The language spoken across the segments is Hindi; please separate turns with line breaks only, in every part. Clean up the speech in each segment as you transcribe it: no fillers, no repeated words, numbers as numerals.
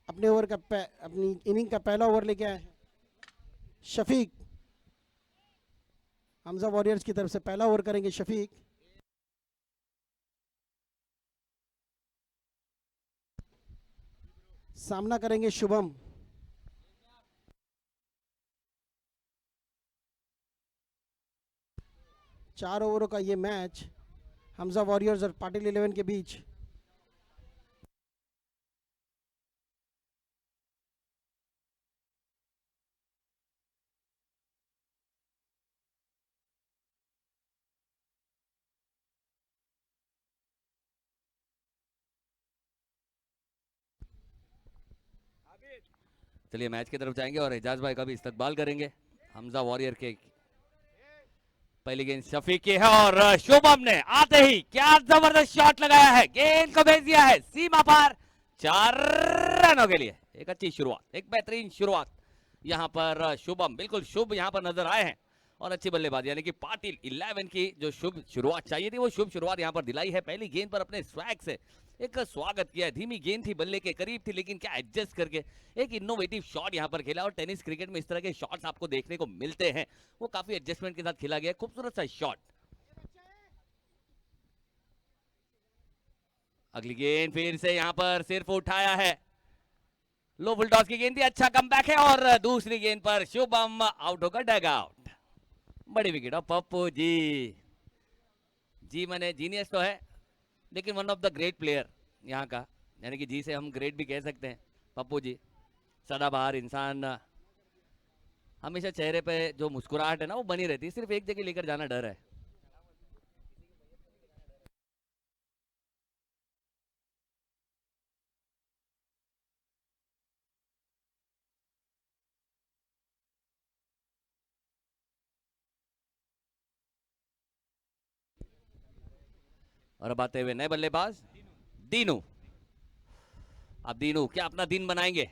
अपनी इनिंग का पहला ओवर लेके आए हैं शफीक। हमजा वॉरियर्स की तरफ से पहला ओवर करेंगे शफीक। सामना करेंगे शुभम। चार ओवरों का ये मैच हमजा वॉरियर्स और पाटिल 11 के बीच।
चलिए मैच की तरफ जाएंगे और एजाज भाई का भी इस्तकबाल करेंगे। हमजा वॉरियर के पहली गेंद शफीक की है और शुभम ने आते ही क्या जबरदस्त शॉट लगाया है, गेंद को भेज दिया है सीमा पार 4 रनों के लिए। एक अच्छी शुरुआत, एक बेहतरीन शुरुआत यहां पर शुभम बिल्कुल शुभ यहां पर नजर आए हैं और अच्छी बल्लेबाजी यानी कि पाटिल 11 की जो शुभ शुरुआत चाहिए थी वो शुभ शुरुआत यहां पर दिलाई है। पहली गेंद पर अपने स्वैग से एक स्वागत किया है, धीमी गेंद थी, बल्ले के करीब थी, लेकिन क्या एडजस्ट करके एक इनोवेटिव शॉट यहां पर खेला। और टेनिस क्रिकेट में इस तरह के शॉट्स आपको देखने को मिलते हैं, वो काफी एडजस्टमेंट के साथ खेला गया, खूबसूरत सा शॉट। अगली गेंद फिर से यहां पर सिर्फ उठाया है, लो फुल टॉस की गेंद थी, अच्छा कमबैक है और दूसरी गेंद पर शुभम आउट होकर डग आउट। बड़ी विकेट और पप्पू जी, जी मैंने जीनियस तो है लेकिन one of the great player यहाँ का, यानी कि जी से हम ग्रेट भी कह सकते हैं। पप्पू जी सदाबहार इंसान, हमेशा चेहरे पे जो मुस्कुराहट है ना वो बनी रहती है, सिर्फ एक जगह लेकर जाना डर है। और अब आते हुए नए बल्लेबाज दीनू। अब दीनू क्या अपना दिन बनाएंगे?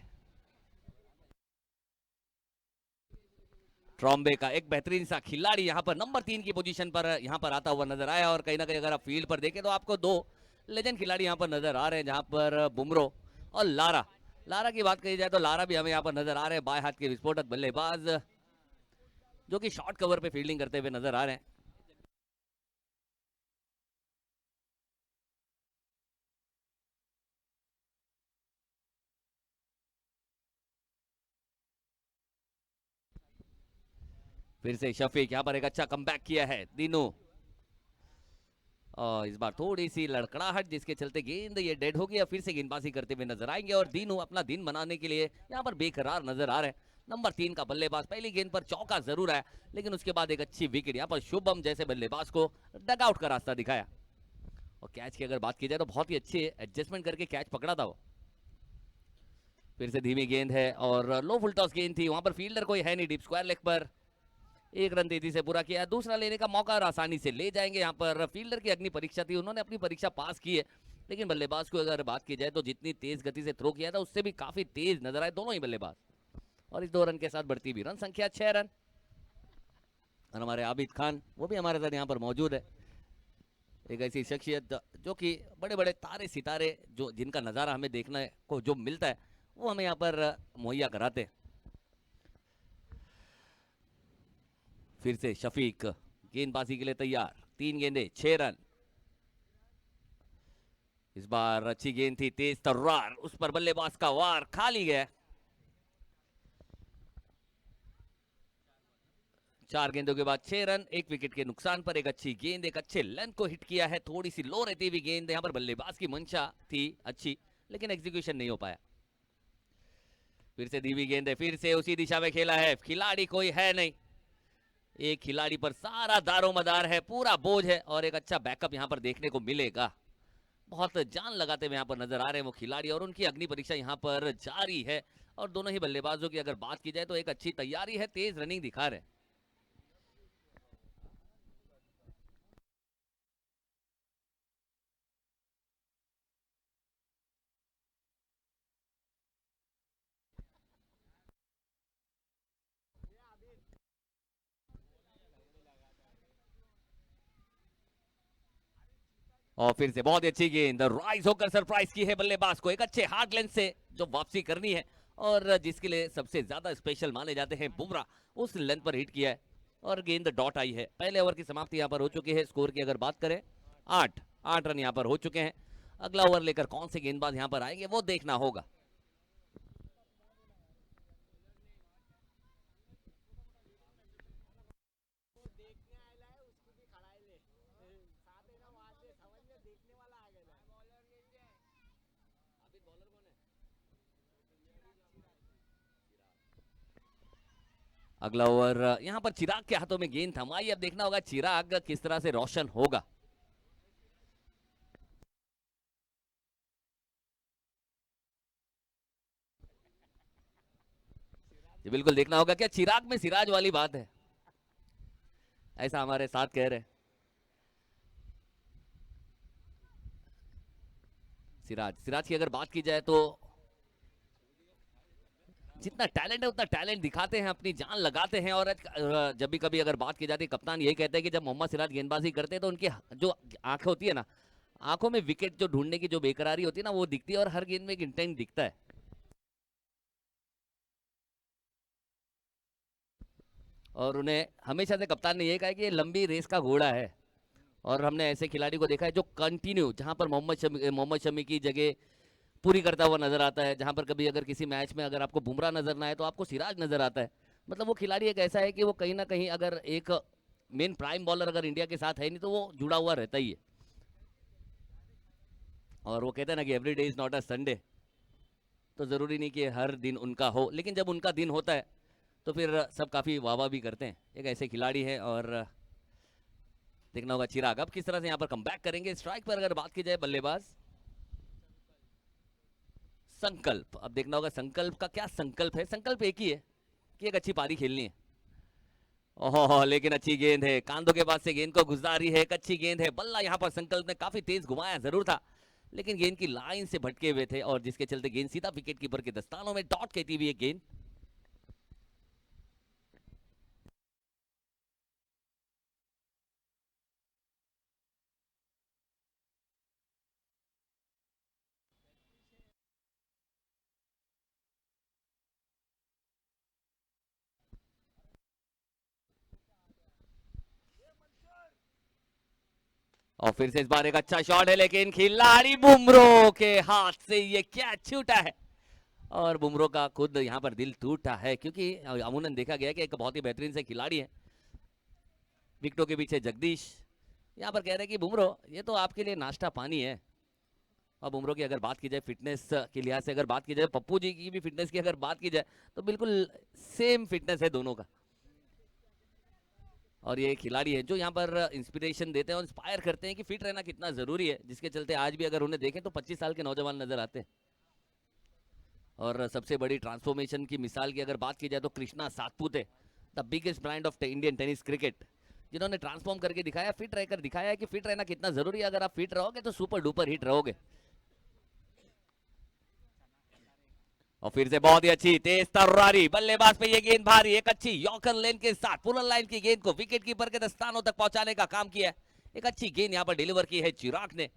ट्रॉम्बे का एक बेहतरीन सा खिलाड़ी यहाँ पर नंबर 3 की पोजीशन पर यहाँ पर आता हुआ नजर आया। और कहीं ना कहीं अगर आप फील्ड पर देखें तो आपको दो लेजेंड खिलाड़ी यहाँ पर नजर आ रहे हैं, जहाँ पर बुमरो और लारा। लारा की बात कही जाए तो लारा भी हमें यहाँ पर नजर आ रहे हैं, बाएं हाथ के विस्फोटक बल्लेबाज जो कि शॉर्ट कवर पे फील्डिंग करते हुए नजर आ रहे हैं। फिर से शफीक यहाँ पर एक अच्छा कमबैक किया है दीनू, और इस बार थोड़ी सी लड़खड़ाहट जिसके चलते गेंद ये डेड हो गया। फिर से गेंदबाजी करते हुए नजर आएंगे और दीनू अपना दिन बनाने के लिए यहाँ पर बेकरार नजर आ रहे हैं। नंबर 3 का बल्लेबाज पहली गेंद पर चौका जरूर आया, लेकिन उसके बाद एक अच्छी विकेट यहाँ पर शुभम जैसे बल्लेबाज को डगआउट का रास्ता दिखाया। और कैच की अगर बात की जाए तो बहुत ही अच्छे एडजस्टमेंट करके कैच पकड़ा था वो। फिर से धीमी गेंद है और लो फुल टॉस गेंद थी, वहां पर फील्डर कोई है नहीं, डीप स्क्वायर लेग पर एक रन तेजी से पूरा किया, दूसरा लेने का मौका और आसानी से ले जाएंगे। यहाँ पर फील्डर की अग्नि परीक्षा थी, उन्होंने अपनी परीक्षा पास की है, लेकिन बल्लेबाज को अगर बात की जाए तो जितनी तेज गति से थ्रो किया था उससे भी काफी तेज नजर आए दोनों ही बल्लेबाज। और इस 2 रन के साथ बढ़ती हुई रन संख्या 6 रन। और हमारे आबिद खान वो भी हमारे साथ यहाँ पर मौजूद है, एक ऐसी शख्सियत जो कि बड़े बड़े तारे सितारे जो जिनका नज़ारा हमें देखने को जो मिलता है वो हमें यहाँ पर मुहैया कराते हैं। फिर से शफीक गेंदबाजी के लिए तैयार, 3 गेंदे 6 रन। इस बार अच्छी गेंद थी, तेज तर्रार, उस पर बल्लेबाज का वार खाली गया। 4 गेंदों के बाद 6 रन, 1 विकेट के नुकसान पर एक अच्छी गेंद, एक अच्छे लेंथ को हिट किया है, थोड़ी सी लो रहती हुई गेंद, यहां पर बल्लेबाज की मंशा थी अच्छी लेकिन एग्जीक्यूशन नहीं हो पाया। फिर से धीमी गेंद है, फिर से उसी दिशा में खेला है, खिलाड़ी कोई है नहीं, एक खिलाड़ी पर सारा दारोमदार है, पूरा बोझ है और एक अच्छा बैकअप यहां पर देखने को मिलेगा। बहुत जान लगाते हुए यहाँ पर नजर आ रहे हैं वो खिलाड़ी और उनकी अग्नि परीक्षा यहाँ पर जारी है। और दोनों ही बल्लेबाजों की अगर बात की जाए तो एक अच्छी तैयारी है, तेज रनिंग दिखा रहे हैं। और फिर से बहुत ही अच्छी गेंद राइज होकर सरप्राइज की है बल्लेबाज को, एक अच्छे हार्ड लेंथ से जो वापसी करनी है और जिसके लिए सबसे ज्यादा स्पेशल माने जाते हैं बुमराह, उस लेंथ पर हिट किया है और गेंद डॉट आई है। पहले ओवर की समाप्ति यहाँ पर हो चुकी है। स्कोर की अगर बात करें 8 रन यहाँ पर हो चुके हैं। अगला ओवर लेकर कौन से गेंदबाज यहाँ पर आएंगे वो देखना होगा। अगला ओवर यहाँ पर चिराग के हाथों में गेंद थमाई, अब देखना होगा चिराग किस तरह से रोशन होगा। ये बिल्कुल देखना होगा क्या चिराग में सिराज वाली बात है, ऐसा हमारे साथ कह रहे हैं। सिराज की अगर बात की जाए तो जितना टैलेंट है उतना टैलेंट दिखाते हैं, अपनी जान लगाते हैं। और जब भी कभी अगर बात की जाती है, कप्तान यही कहते हैं कि जब मोहम्मद सिराज गेंदबाजी करते हैं तो उनकी जो आंखें होती है ना, आंखों में विकेट जो ढूंढने की जो बेकरारी होती है ना, वो दिखती है और हर गेंद में एक इंटेंट दिखता है। और उन्हें हमेशा से कप्तान ने यह कहा है कि ये लंबी रेस का घोड़ा है और हमने ऐसे खिलाड़ी को देखा है जो कंटिन्यू, जहां पर मोहम्मद शमी की जगह पूरी करता हुआ नजर आता है, जहां पर कभी अगर किसी मैच में अगर आपको बुमराह नजर ना आए तो आपको सिराज नजर आता है। मतलब वो खिलाड़ी एक ऐसा है कि वो कहीं ना कहीं अगर एक मेन प्राइम बॉलर अगर इंडिया के साथ है नहीं तो वो जुड़ा हुआ रहता ही है। और वो कहते हैं ना कि every day is not a Sunday, तो जरूरी नहीं कि हर दिन उनका हो, लेकिन जब उनका दिन होता है तो फिर सब काफी वाह वाह भी करते हैं। एक ऐसे खिलाड़ी है और देखना होगा चिराग अब किस तरह से यहाँ पर कमबैक करेंगे। स्ट्राइक पर अगर बात की जाए बल्लेबाज संकल्प, अब देखना होगा संकल्प का क्या संकल्प है। संकल्प एक ही है कि एक अच्छी पारी खेलनी है। ओह लेकिन अच्छी गेंद है, कांधों के पास से गेंद को गुजारी है, एक अच्छी गेंद है। बल्ला यहाँ पर संकल्प ने काफी तेज घुमाया जरूर था, लेकिन गेंद की लाइन से भटके हुए थे और जिसके चलते गेंद सीधा विकेट कीपर के दस्तानों में डॉट कहती हुई एक गेंद। और फिर से इस बार एक अच्छा शॉट है, लेकिन खिलाड़ी बुमराह के हाथ से ये कैच छूटा है और बुमराह का खुद यहाँ पर दिल टूटा है, क्योंकि अमूमन देखा गया कि एक बहुत ही बेहतरीन से खिलाड़ी है। विकेटों के पीछे जगदीश यहाँ पर कह रहे हैं कि बुमराह ये तो आपके लिए नाश्ता पानी है। और बुमराह की अगर बात की जाए फिटनेस के लिहाज से, अगर बात की जाए पप्पू जी की भी फिटनेस की अगर बात की जाए तो बिल्कुल सेम फिटनेस है दोनों का। और ये खिलाड़ी है जो यहाँ पर इंस्पिरेशन देते हैं और इंस्पायर करते हैं कि फिट रहना कितना जरूरी है, जिसके चलते आज भी अगर उन्हें देखें तो 25 साल के नौजवान नजर आते हैं। और सबसे बड़ी ट्रांसफॉर्मेशन की मिसाल की अगर बात की जाए तो Krishna Satpute, the biggest brand of Indian tennis cricket, जिन्होंने ट्रांसफॉर्म करके दिखाया, फिट रहकर दिखाया है कि फिट रहना कितना जरूरी है। अगर आप फिट रहोगे तो सुपर डुपर हिट रहोगे। और फिर से बहुत ही अच्छी तेज तर्रारी बल्लेबाज पे ये गेंद भारी, एक अच्छी यॉर्कर लेन के साथ पुलर लाइन की गेंद को विकेट कीपर के दस्तानों तक पहुंचाने का काम किया है। एक अच्छी गेंद यहां पर डिलीवर की है चिराग ने।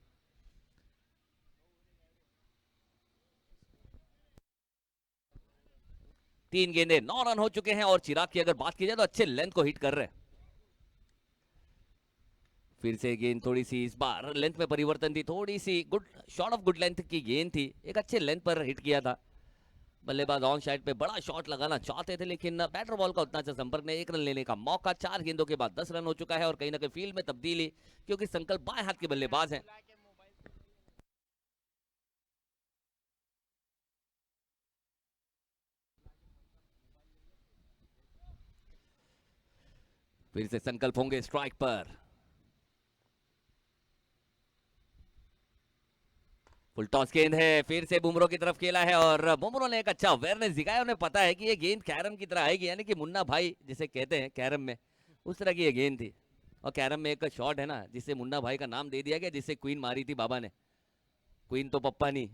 तीन गेंदे 9 रन हो चुके हैं और चिराग की अगर बात की जाए तो अच्छे लेंथ को हिट कर रहे हैं। फिर से गेंद थोड़ी सी इस बार लेंथ में परिवर्तन थी, थोड़ी सी good shot of good length की गेंद थी, एक अच्छे लेंथ पर हिट किया था। बल्लेबाज ऑन साइड पे बड़ा शॉट लगाना चाहते थे, लेकिन बैटर बॉल का उतना अच्छा संपर्क नहीं। एक रन लेने का मौका, 4 गेंदों के बाद 10 रन हो चुका है और कहीं ना कहीं फील्ड में तब्दीली, क्योंकि संकल्प बाएं हाथ के बल्लेबाज हैं। फिर से संकल्प होंगे स्ट्राइक पर। फुल टॉस गेंद है, फिर से बुमराह की तरफ खेला है और बुमराह ने एक अच्छा अवेयरनेस दिखाया। उन्हें पता है कि ये गेंद कैरम की तरह आएगी, यानी कि मुन्ना भाई जिसे कहते हैं कैरम में, उस तरह की ये गेंद थी। और कैरम में एक शॉट है ना जिससे मुन्ना भाई का नाम दे दिया गया, जिससे क्वीन मारी थी बाबा ने, क्वीन तो पप्पा नहीं,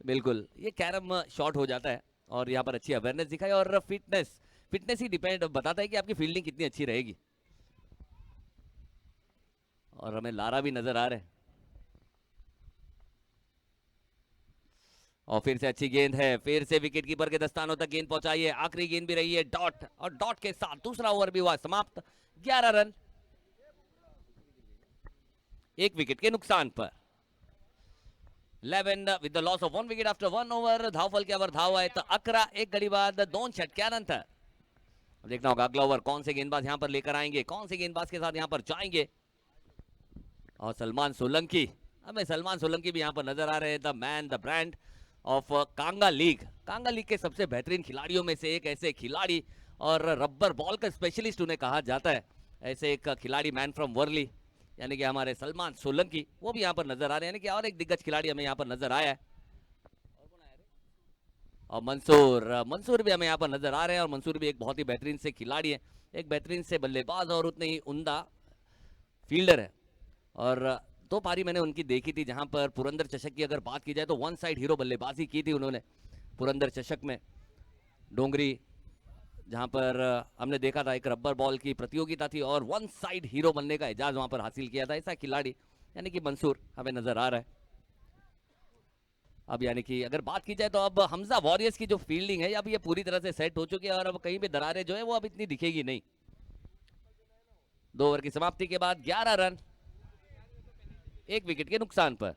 बिल्कुल ये कैरम शॉट हो जाता है। और यहाँ पर अच्छी अवेयरनेस दिखाई और फिटनेस ही डिपेंड बताता है कि आपकी फील्डिंग कितनी अच्छी रहेगी। और हमें लारा भी नजर आ रहे हैं, और फिर से अच्छी गेंद है, फिर से विकेट कीपर के दस्तानों तक गेंद पहुंचाई है, आखिरी गेंद भी रही है डॉट, और डॉट के साथ दूसरा ओवर भी हुआ समाप्त 11 रन 1 विकेट के नुकसान पर। 11 with the loss of 1 wicket after 1 over. धावफल के ओवर धाव आए तो 11 एक घड़ी बाद 2 षटक्यानंतर। देखना होगा अगला ओवर कौन से गेंदबाज यहां पर लेकर आएंगे, कौन से गेंदबाज के साथ यहां पर जाएंगे। और सलमान सोलंकी, हमें सलमान सोलंकी भी यहां पर नजर आ रहे हैं, the man the brand of Kanga league. Kanga league के सबसे बेहतरीन खिलाड़ियों में से एक ऐसे खिलाड़ी, और रबर बॉल का स्पेशलिस्ट उन्हें कहा जाता है, ऐसे एक खिलाड़ी मैन फ्रॉम वर्ली यानी कि हमारे सलमान सोलंकी, वो भी यहाँ पर नजर आ रहे हैं। यानी कि और एक दिग्गज खिलाड़ी हमें यहाँ पर नजर आया है, और मंसूर भी हमें यहाँ पर नजर आ रहे हैं। और मंसूर भी एक बहुत ही बेहतरीन से खिलाड़ी है, एक बेहतरीन से बल्लेबाज और उतने ही उम्दा फील्डर है। और 2 पारी मैंने उनकी देखी थी, जहां पर पुरंदर चषक की अगर बात की जाए तो वन साइड हीरो बल्लेबाजी की थी उन्होंने पुरंदर चषक में, डोंगरी, जहां पर हमने देखा था एक रबर बॉल की प्रतियोगिता थी और वन साइड हीरो बनने का एजाज वहां पर हासिल किया था। ऐसा खिलाड़ी यानी कि मंसूर हमें नजर आ रहा है। अब यानी कि अगर बात की जाए तो अब हमजा वॉरियर्स की जो फील्डिंग है अब ये पूरी तरह से सेट हो चुकी है, और अब कहीं भी दरारें जो है वो अब इतनी दिखेगी नहीं। 2 ओवर की समाप्ति के बाद 11 रन 1 विकेट के नुकसान पर।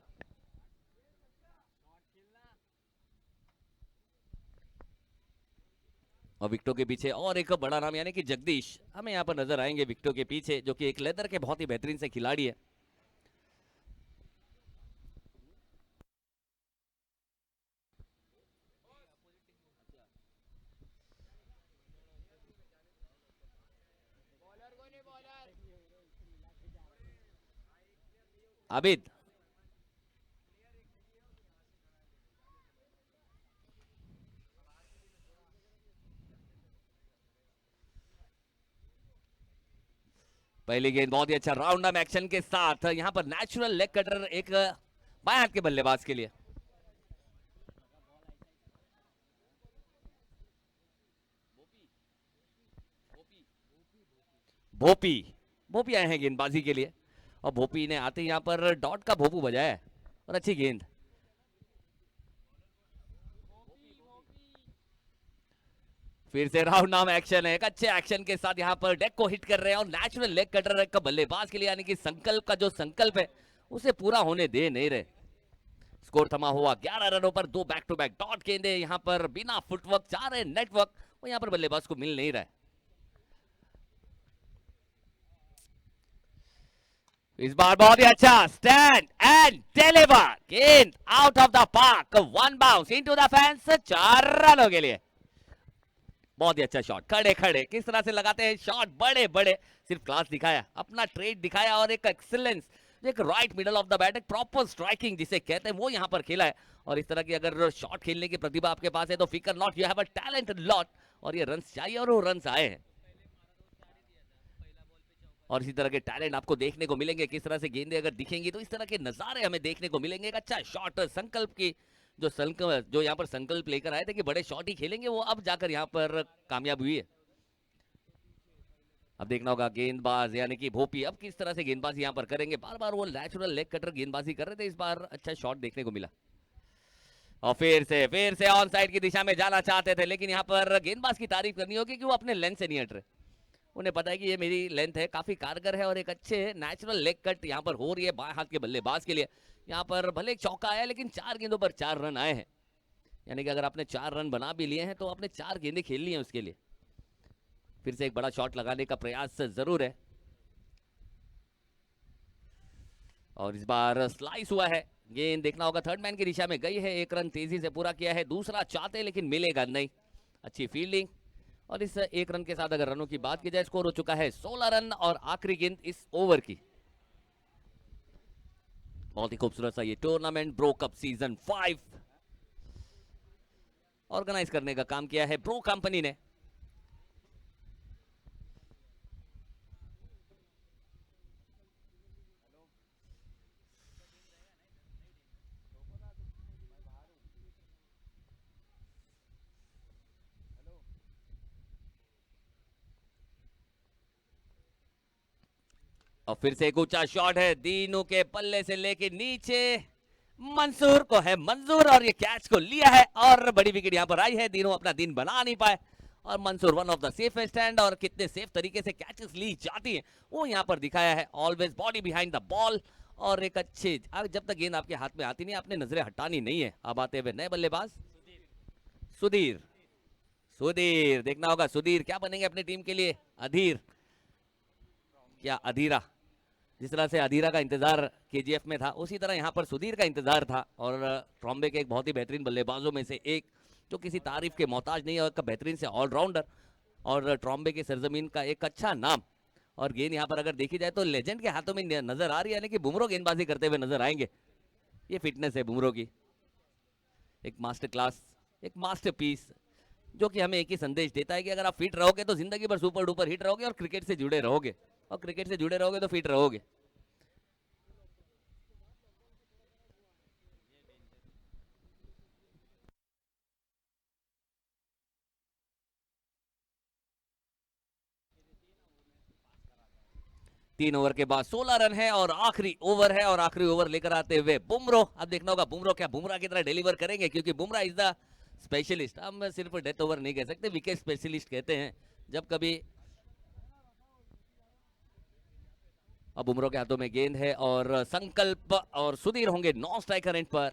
और विकेटों के पीछे और एक बड़ा नाम यानी कि जगदीश हमें यहाँ पर नजर आएंगे विकेटों के पीछे, जो कि एक लेदर के बहुत ही बेहतरीन से खिलाड़ी है। आबिद, पहली गेंद बहुत ही अच्छा राउंड आर्म एक्शन के साथ, यहां पर नेचुरल लेग कटर एक बाएं हाथ के बल्लेबाज के लिए। भोपी भोपी आए हैं गेंदबाजी के लिए, और भोपी ने आते ही यहां पर डॉट का भोपू बजाया है, और अच्छी गेंद। फिर से राउंड नाम एक्शन है, एक अच्छे एक्शन के साथ यहाँ पर डेक को हिट कर रहे हैं, और नेचुरल लेग कटर का बल्लेबाज के लिए यानी कि संकल्प का जो संकल्प है उसे पूरा होने दे नहीं रहे। स्कोर थमा हुआ 11 रनों पर, 2 बैक टू बैक डॉट गेंदे यहाँ पर बिना फुटवर्क जा रहे नेटवर्क, वो यहाँ पर बल्लेबाज को मिल नहीं रहा है। इस बार बहुत ही अच्छा स्टैंड एंड डिलीवर, गेंद out of the park, 1 bounce into the fence, 4 रनों के लिए। बहुत ही अच्छा शॉट, खड़े खड़े किस तरह से लगाते हैं शॉट, बड़े बड़े, सिर्फ क्लास दिखाया, अपना ट्रेड दिखाया, और एक एक्सीलेंस, एक right middle of the bat, एक प्रॉपर स्ट्राइकिंग जिसे कहते हैं वो यहाँ पर खेला है। और इस तरह की अगर शॉट खेलने की प्रतिभा आपके पास है तो फिकर not, you have a talent lot, और ये रन्स चाहिए और वो रन्स आए हैं। और इसी तरह के टैलेंट आपको देखने को मिलेंगे, किस तरह से गेंदें अगर दिखेंगी तो इस तरह के नजारे हमें देखने को मिलेंगे। एक अच्छा शॉट संकल्प की, जो यहाँ पर संकल्प लेकर आए थे कि बड़े शॉट ही खेलेंगे, वो अब जाकर यहाँ पर कामयाब हुई है। अब देखना होगा गेंदबाज यानी कि भोपी अब किस तरह से गेंदबाजी यहाँ पर करेंगे, बार बार वो नेचुरल लेग कटर गेंदबाजी कर रहे थे, इस बार अच्छा शॉट देखने को मिला। और फिर से ऑन साइड की दिशा में जाना चाहते थे, लेकिन यहाँ पर गेंदबाज की तारीफ करनी होगी कि वो अपने लेंथ से नहीं हट रहे, उन्हें पता है कि ये मेरी लेंथ है, काफी कारगर है, और एक अच्छे नेचुरल लेग कट यहाँ पर हो रही है बाएं हाथ के बल्लेबाज के लिए। यहाँ पर भले एक चौका आया, लेकिन 4 गेंदों पर 4 रन आए हैं, यानी कि अगर आपने 4 रन बना भी लिए हैं तो आपने 4 गेंदें खेल ली हैं उसके लिए। फिर से एक बड़ा शॉट लगाने का प्रयास जरूर है, और इस बार स्लाइस हुआ है, गेंद देखना होगा थर्ड मैन की दिशा में गई है, 1 रन तेजी से पूरा किया है, दूसरा चाहते लेकिन मिलेगा नहीं। अच्छी फील्डिंग, और इस 1 रन के साथ अगर रनों की बात की जाए स्कोर हो चुका है 16 रन, और आखिरी गेंद इस ओवर की। बहुत ही खूबसूरत सा ये tournament bro cup season 5 organise करने का काम किया है ब्रो कंपनी ने। और फिर से एक ऊंचा शॉट है, दीनू के पल्ले से लेके नीचे, मंसूर को है मंजूर और ये कैच को लिया है और बड़ी विकेट यहाँ पर आई है। दीनू अपना दिन बना नहीं पाए और Mansoor one of the safest and और कितने सेफ तरीके से कैचेस ली जाती हैं वो यहाँ पर दिखाया है। Always body behind the ball और एक अच्छे जब तक गेंद आपके हाथ में आती नहीं आपने नजरें हटानी नहीं है। अब आते हुए नए बल्लेबाज सुधीर। सुधीर देखना होगा सुधीर क्या बनेंगे अपनी टीम के लिए। अधीर क्या अधीरा, जिस तरह से अधीरा का इंतजार केजीएफ में था उसी तरह यहाँ पर सुधीर का इंतजार था। और ट्रॉम्बे के एक बहुत ही बेहतरीन बल्लेबाजों में से एक जो किसी तारीफ के मोहताज नहीं है और एक बेहतरीन से ऑलराउंडर और ट्रॉम्बे की सरजमीन का एक अच्छा नाम। और गेंद यहाँ पर अगर देखी जाए तो लेजेंड के हाथों में नजर आ रही है, यानी कि बुमरो गेंदबाजी करते हुए नजर आएंगे। ये फिटनेस है बुमरो की, एक मास्टर क्लास, एक मास्टर पीस जो कि हमें एक ही संदेश देता है कि अगर आप फिट रहोगे तो जिंदगी भर सुपर डुपर हिट रहोगे और क्रिकेट से जुड़े रहोगे, और क्रिकेट से जुड़े रहोगे तो फिट रहोगे। तीन ओवर के बाद 16 रन है और आखिरी ओवर है और आखिरी ओवर लेकर आते हुए बुमरो। अब देखना होगा बुमरो क्या बुमराह की तरह डिलीवर करेंगे, क्योंकि बुमराह इज द स्पेशलिस्ट। हम सिर्फ डेथ ओवर नहीं कह सकते, विकेट स्पेशलिस्ट कहते हैं जब कभी। अब बुमरो के हाथों में गेंद है और संकल्प और सुधीर होंगे नॉन स्ट्राइकर एंड पर।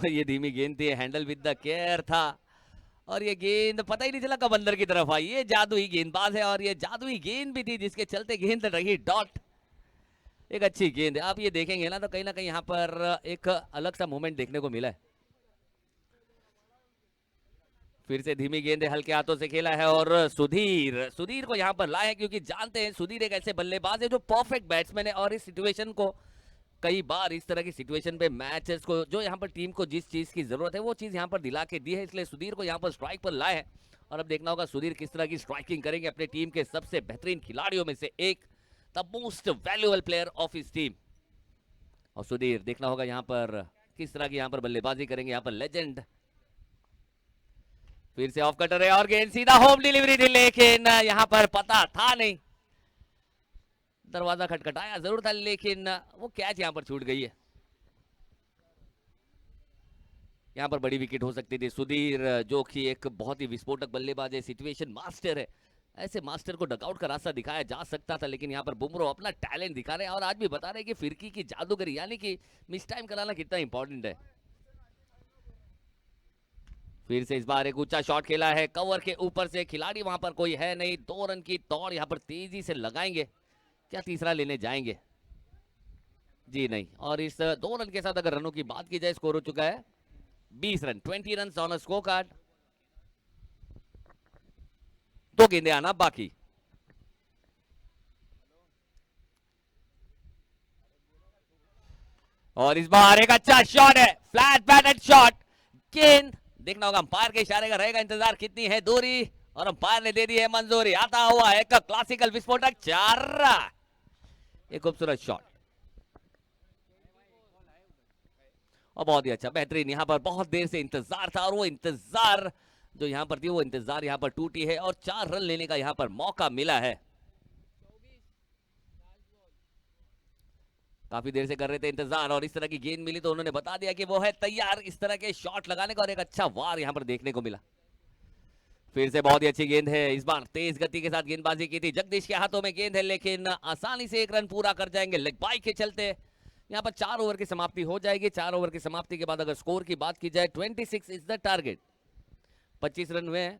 ये धीमी गेंद थी, हैंडल विद द केयर था और ये गेंद पता ही नहीं चला कब अंदर की तरफ आई। ये जादुई गेंदबाज है और ये जादुई गेंद भी थी जिसके चलते गेंद रही डॉट। एक अच्छी गेंद है, आप ये देखेंगे ना तो कहीं ना कहीं यहाँ पर एक अलग सा मूवमेंट देखने को मिला है। फिर से धीमी गेंद हल्के हाथों से खेला है और सुधीर सुधीर को यहाँ पर लाए हैं क्योंकि जानते हैं सुधीर एक ऐसे बल्लेबाज है जो परफेक्ट बैट्समैन है और इस सिचुएशन को कई बार इस तरह की सिचुएशन पे मैचेस को जो यहाँ पर टीम को जिस चीज की जरूरत है वो चीज यहाँ पर दिला के दी है, इसलिए सुधीर को यहाँ पर स्ट्राइक पर लाए हैं। और अब देखना होगा सुधीर किस तरह की स्ट्राइकिंग करेंगे अपने टीम के सबसे बेहतरीन खिलाड़ियों में से एक, the most valuable player of his team. और सुधीर देखना होगा यहाँ पर किस तरह की यहाँ पर बल्लेबाजी करेंगे, यहाँ पर लेजेंड। फिर से ऑफ कटर है और गेंद सीधा होम डिलीवरी थी, लेकिन यहाँ पर पता था नहीं, दरवाजा खटखटाया जरूर था लेकिन वो कैच यहाँ पर छूट गई है। यहाँ पर बड़ी विकेट हो सकती थी। सुधीर जो कि एक बहुत ही विस्फोटक बल्लेबाज है, सिचुएशन मास्टर है, ऐसे मास्टर को डकआउट का रास्ता दिखाया जा सकता था, लेकिन यहाँ पर बुमरो अपना टैलेंट दिखा रहे हैं और आज भी बता रहे हैं कि फिरकी की जादूगरी यानी कि मिस टाइम कराना कितना इंपॉर्टेंट है। फिर से इस बार एक ऊंचा शॉट खेला है कवर के ऊपर से, खिलाड़ी वहां पर कोई है नहीं। 2 रन की दौड़ यहाँ पर तेजी से लगाएंगे, क्या तीसरा लेने जाएंगे? जी नहीं। और इस 2 रन के साथ अगर रनों की बात की जाए स्कोर हो चुका है 20 run, 20 run on score card. 2 गेंदे आना बाकी। और इस बार एक अच्छा शॉट है, फ्लैट बैटेड शॉट। गेंद देखना होगा अंपायर के इशारे का रहेगा इंतजार, कितनी है दूरी, और अंपायर ने दे दी है मंजूरी। आता हुआ एक क्लासिकल विस्फोटक 4, एक खूबसूरत शॉट और बहुत ही अच्छा बेहतरीन। यहाँ पर बहुत देर से इंतजार था और वो इंतजार जो यहाँ पर थी वो इंतजार यहाँ पर टूटी है और 4 रन लेने का यहाँ पर मौका मिला है। काफी देर से कर रहे थे इंतजार और इस तरह की गेंद मिली तो उन्होंने बता दिया कि वो है तैयार इस तरह के शॉट लगाने का, और एक अच्छा वार यहाँ पर देखने को मिला। फिर से बहुत ही अच्छी गेंद है, इस बार तेज गति के साथ गेंदबाजी की थी, जगदीश के हाथों में गेंद है लेकिन आसानी से 1 रन पूरा कर जाएंगे लेग बाई के चलते। यहाँ पर 4 ओवर की समाप्ति हो जाएगी। 4 ओवर की समाप्ति के बाद अगर स्कोर की बात की जाए 26 इज द टारगेट, 25 रन हुए हैं।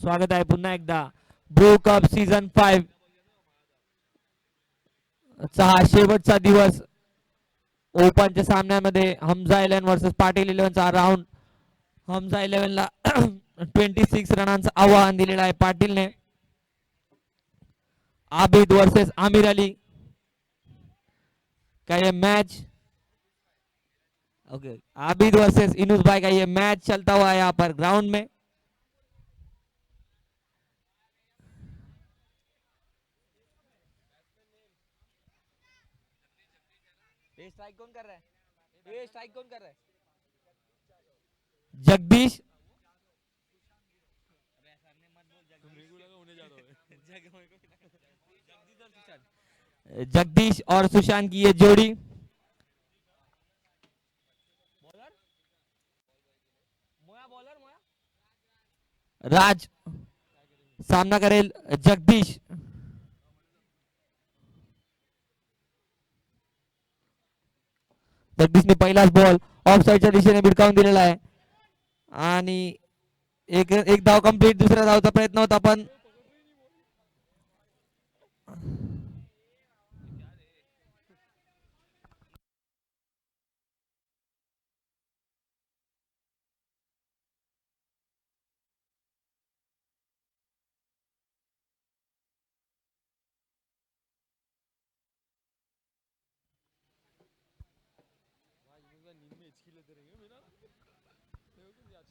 स्वागत आहे पुन्हा एकदा ब्रो कप सीझन 5 चा हा शेवटचा दिवस ओपनच्या सामन्यामध्ये हमजा 11 वर्सेस पाटील 11 चा राऊंड. हमजा 11 ला 26 रनांचं आव्हान दिलेलं आहे पाटीलने. आबिद वर्सेस आमिर अली का ये मैच, ओके, आबिद वर्सेस इनुस भाई का ये मैच चलता हुआ है यहाँ पर ग्राउंड में.
ये स्ट्राइक कौन कर रहा है? ये स्ट्राइक कौन कर रहा है?
जगदीश जगदीश और सुशांत की ये जोड़ी.
बॉलर मोया, बॉलर मोया.
राज सामना करेल जगदीश. जगदीशने पहिलाच बॉल ऑफ साईडच्या दिशेने भिडकावून दिलेला आहे आणि एक धाव कंप्लीट. दुसऱ्या धावचा प्रयत्न होता पण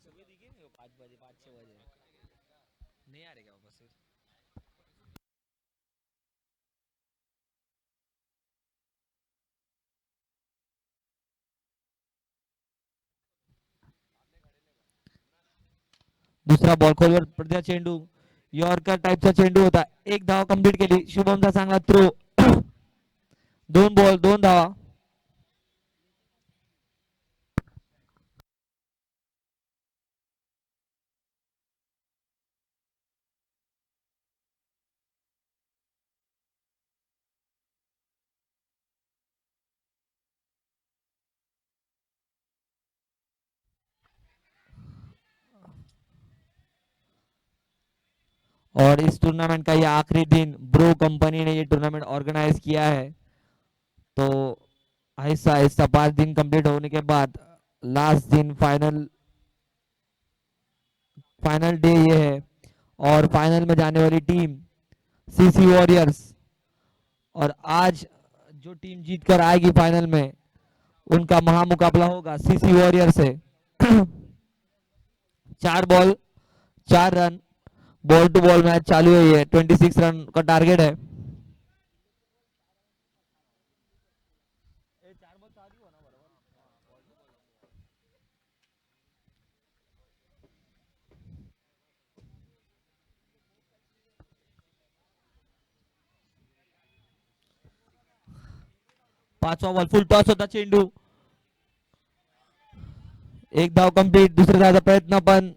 सुबह दिखे नहीं वो 5 बजे 5-6 बजे नहीं आ रहे क्या वापस फिर?
दुसरा बॉल खोलवर पडत्या चेंडू यॉर्कर टाइपचा चेंडू होता. एक धाव कंप्लीट केली. शुभमचा चांगला थ्रो. 2 बॉल 2 धावा. और इस टूर्नामेंट का ये आखिरी दिन ब्रो कंपनी ने ये टूर्नामेंट ऑर्गेनाइज किया है. तो आहिस्ता आहिस्ता 5 दिन कंप्लीट होने के बाद लास्ट दिन फाइनल फाइनल डे ये है और फाइनल में जाने वाली टीम सीसी वॉरियर्स. और आज जो टीम जीत कर आएगी फाइनल में उनका महामुकाबला होगा सीसी वॉरियर से. 4 ball 4 run. Ball to ball match चालू है. ये 26 रन का टारगेट है. 5वा बॉल फुल टॉस होता चेंडू. एक धाव कंप्लीट. दुसऱ्या धावचा प्रयत्न पण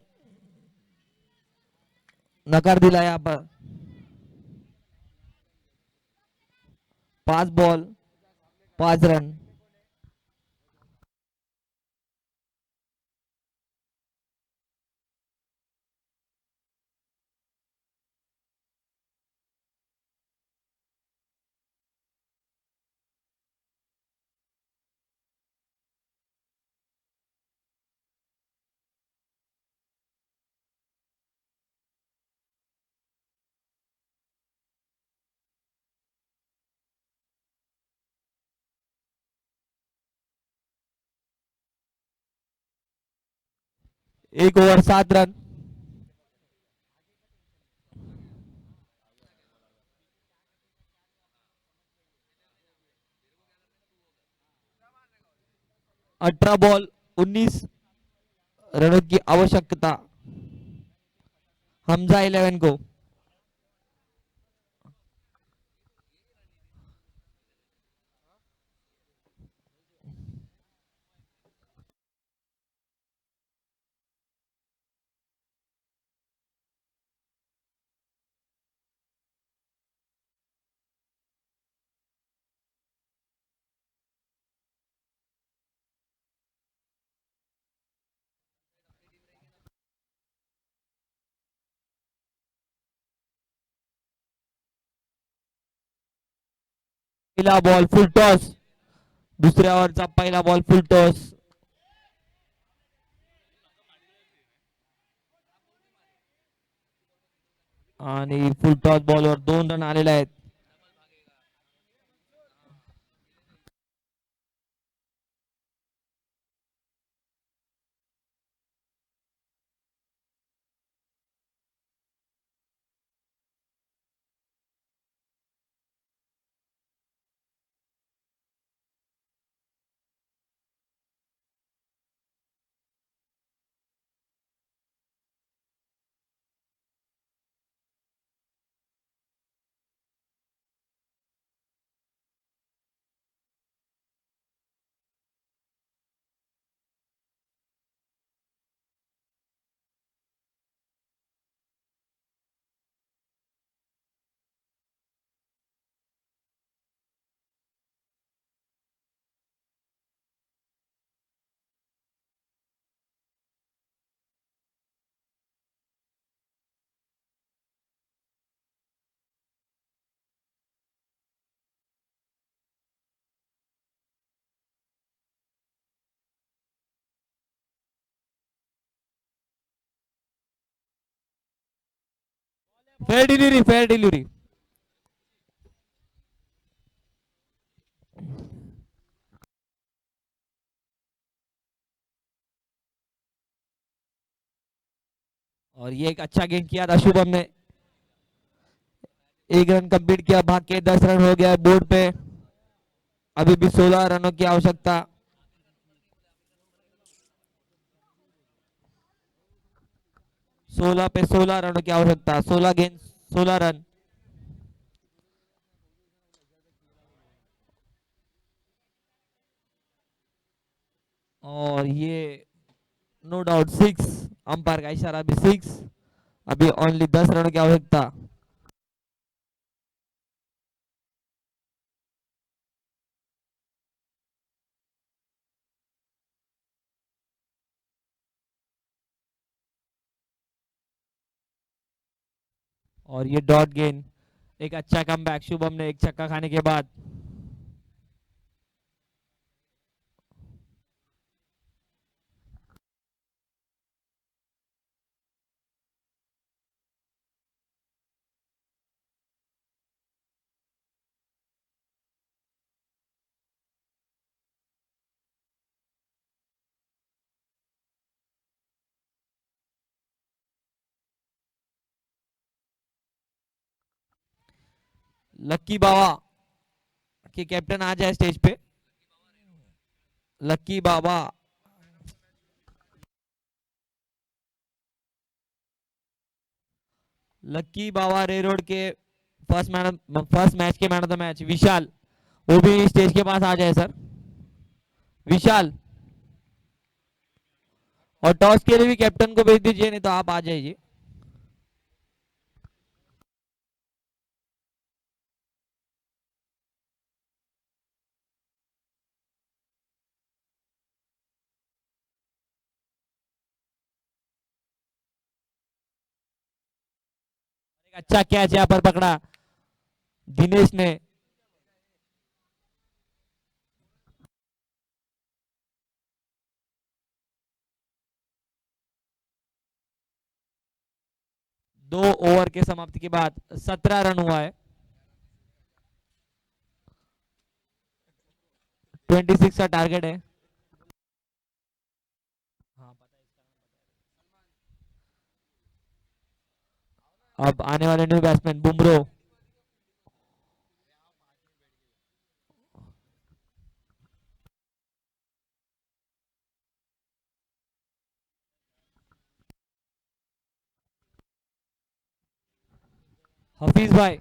नकार दिला यहाँ पर. 5 बॉल 5 रन. एक ओव्हर 7 रन. अठारह बॉल 19 रनों की आवश्यकता हमजा 11 को. पहिला बॉल फुल टॉस, दुसऱ्या ओव्हरचा पहिला बॉल फुल टॉस. आणि फुल टॉस बॉलवर 2 रन आलेले आहेत. Fair delivery, fair delivery. और ये एक अच्छा गेम किया था शुभम ने. 1 रन कंप्लीट किया, भाग के 10 रन हो गया बोर्ड पे. अभी भी 16 रनों की आवश्यकता. सोलह पे 16 रनों की आवश्यकता. 16 गेंद 16 रन. और ये नो डाउट 6. अंपायर का इशारा भी 6. अभी ओनली 10 रनों की आवश्यकता. और ये डॉट गेंद. एक अच्छा कमबैक शुभम ने एक छक्का खाने के बाद. लक्की बाबा के कैप्टन आ जाए स्टेज पे. लक्की बाबा. लक्की बाबा रे रोड के फर्स्ट मैच के मैन ऑफ द मैच विशाल, वो भी स्टेज के पास आ जाए सर. विशाल. और टॉस के लिए भी कैप्टन को भेज दीजिए, नहीं तो आप आ जाइए. अच्छा कैच यहाँ पर पकड़ा दिनेश ने. दो ओवर के समाप्ति के बाद 17 रन हुआ है. 26 का टारगेट है. अब आने वाले न्यू बैट्समैन बुमरो. हफीज भाई.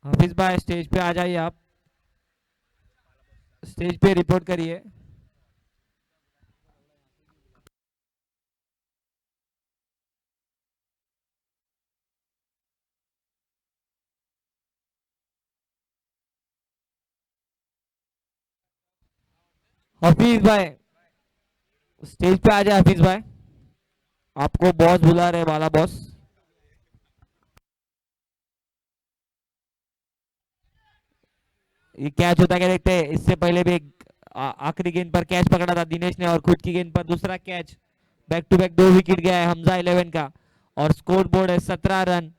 हफीज भाई स्टेज पे आ जाइए आप. स्टेज पे रिपोर्ट करिए. हफीज भाई स्टेज पे आ जाए. हफीज भाई आपको बॉस बुला रहे, वाला बॉस. ये कैच होता है क्या देखते हैं। इससे पहले भी एक आखिरी गेंद पर कैच पकड़ा था दिनेश ने और खुद की गेंद पर दूसरा catch. Back to back 2 wicket गया है हमजा 11 का और स्कोर बोर्ड है 17 रन।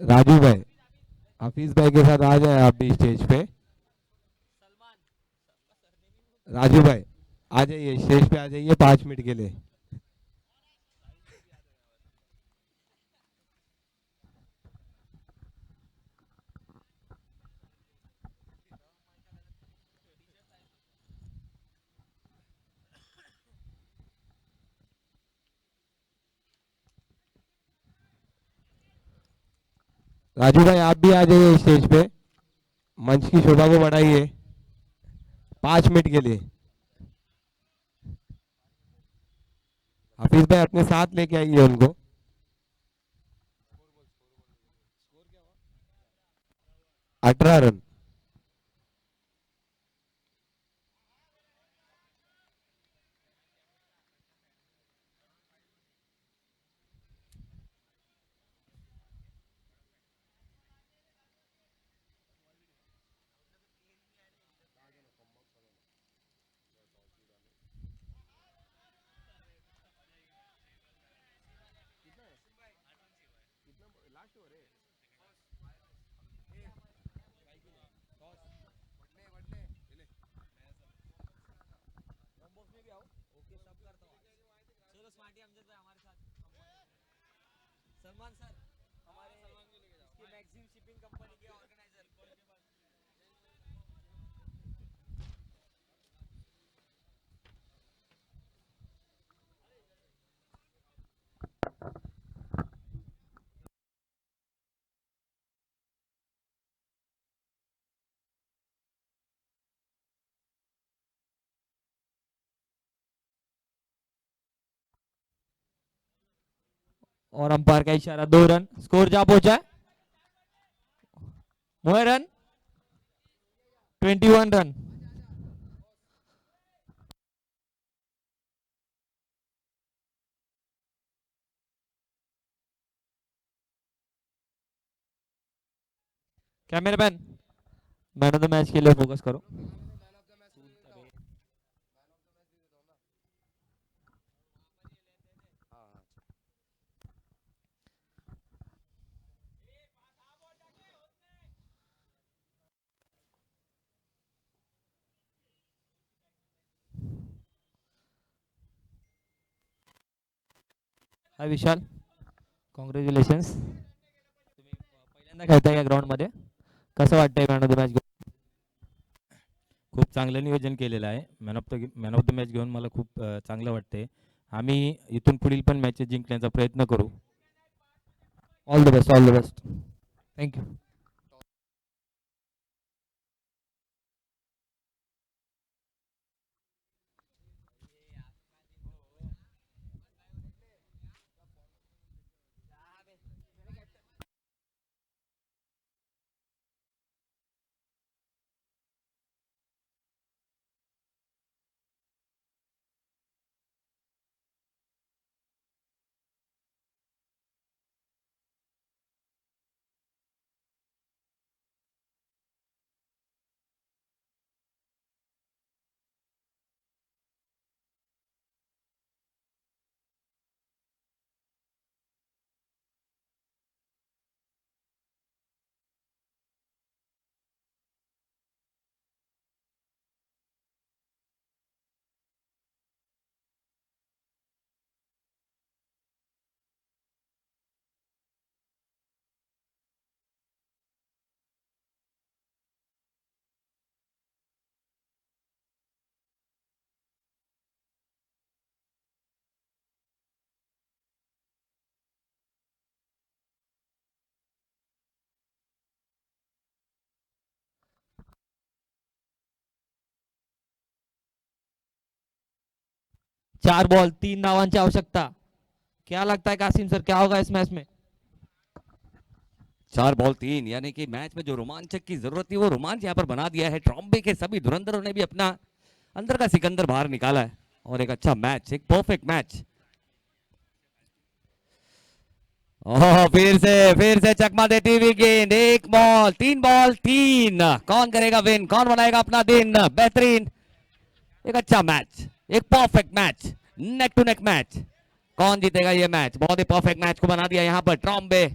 राजू भाई, हाफिज भाई के साथ आ जाए आप भी स्टेज पे। राजू भाई आ जाइए स्टेज पे, आ जाइए 5 मिनट के लिए। राजू भाई आप भी आ जाइए स्टेज पे, मंच की शोभा को बढ़ाइए 5 मिनट के लिए। हाफिज भाई अपने साथ लेके आइए उनको।
स्कोर क्या हुआ?
18 रन।
कितना है? कितना लास्ट ओवर है? टॉस बॉक्स में भी आओ। ओके सब करता हूँ आज। चलो स्मार्टी अमजद भाई हमारे साथ। सलमान सर हमारे इसकी मैक्सिम शिपिंग कंपनी के ऑर्गेनाइजर।
और अंपायर का इशारा 2 रन। स्कोर जा पहुंचा है मोहरन 21 run. Cameraman man of the match के लिए फोकस करो। हाय विशाल, कॉंग्रॅच्युलेशन्स। तुम्ही पहिल्यांदा खेळताय या ग्राउंड मध्ये, कसं वाटतंय मॅन ऑफ द मॅच?
खूप चांगलं नियोजन केलेलं आहे. मॅन ऑफ द मॅच घेऊन मला खूप चांगलं वाटतंय. आम्ही इथून पुढील पण मॅचेस जिंकण्याचा प्रयत्न करू.
All the best, all the best, thank you. 4 ball 3 धावांची आवश्यकता. क्या लगता है कासिम सर, क्या होगा इस मैच में?
4 बॉल 3, यानी कि मैच में जो रोमांचक की जरूरत थी वो रोमांच यहाँ पर बना दिया है। ट्रॉम्बे के सभी धुरंधरों ने भी अपना अंदर का सिकंदर बाहर निकाला है और एक अच्छा मैच, एक परफेक्ट मैच। ओह, फिर से चकमा देती हुई गेंद, 1 बॉल 3 बॉल 3। कौन करेगा विन, कौन बनाएगा अपना दिन बेहतरीन। एक अच्छा मैच, एक perfect match, neck to neck match. कौन जीतेगा ये मैच? बहुत ही परफेक्ट मैच को बना दिया यहाँ पर ट्रॉम्बे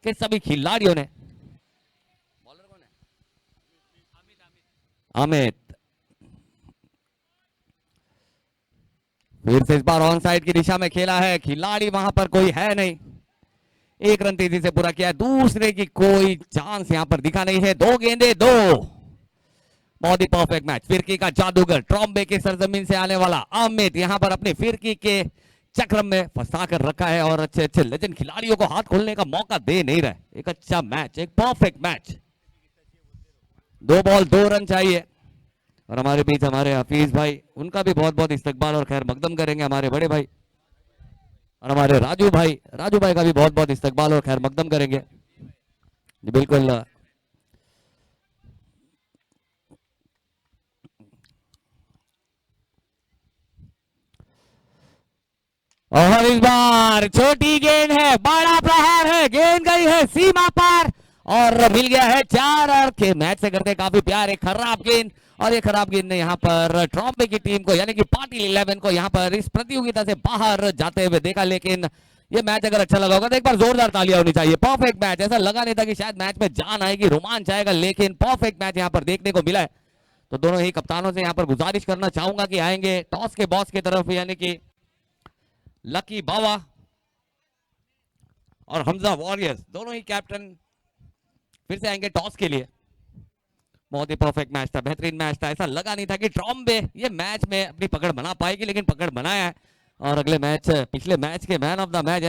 के सभी खिलाड़ियों ने। बॉलर कौन है? अमित। फिर से इस बार ऑन साइड की दिशा में खेला है, खिलाड़ी वहां पर कोई है नहीं। 1 रन तेजी से पूरा किया, दूसरे की कोई चांस यहां पर दिखा नहीं है। 2 गेंदे 2। बहुत ही परफेक्ट मैच। फिरकी का जादूगर, ट्रॉम्बे के सरजमीन से आने वाला अमित यहां पर अपनी फिरकी के चक्र में फंसा कर रखा है और अच्छे अच्छे लेजेंड खिलाड़ियों को हाथ खोलने का मौका दे नहीं रहे। एक अच्छा मैच, एक परफेक्ट मैच। 2 बॉल 2 रन चाहिए। और हमारे बीच हमारे हफीज भाई, उनका भी बहुत बहुत इस्तकबाल और खैर मकदम करेंगे हमारे बड़े भाई। और हमारे राजू भाई का भी बहुत बहुत इस्तकबाल और खैर मकदम करेंगे जी, बिल्कुल। और इस बार छोटी गेंद है, बड़ा प्रहार है, गेंद गई है सीमा पार और मिल गया है 4 रन के। मैच से करते काफी प्यार, एक खराब गेंद, और ये खराब गेंद ने यहाँ पर ट्रॉम्बे की टीम को यानी कि पाटिल 11 को यहाँ पर इस प्रतियोगिता से बाहर जाते हुए देखा। लेकिन ये मैच अगर अच्छा लगा होगा तो एक बार जोरदार तालियां होनी चाहिए। परफेक्ट मैच, ऐसा लगा नहीं था कि शायद मैच में जान आएगी, रोमांच आएगा, लेकिन परफेक्ट मैच यहाँ पर देखने को मिला है। तो दोनों ही कप्तानों से यहाँ पर गुजारिश करना चाहूंगा कि आएंगे टॉस के बॉस की तरफ, यानी कि लकी बावा और हमजा वॉरियर्स, दोनों ही कैप्टन फिर से आएंगे टॉस के लिए। बहुत ही परफेक्ट मैच था, बेहतरीन मैच था। ऐसा लगा नहीं था कि ट्रॉम्बे ये मैच में अपनी पकड़ बना पाएगी, लेकिन पकड़ बनाया है। और अगले मैच, पिछले मैच के मैन ऑफ द मैच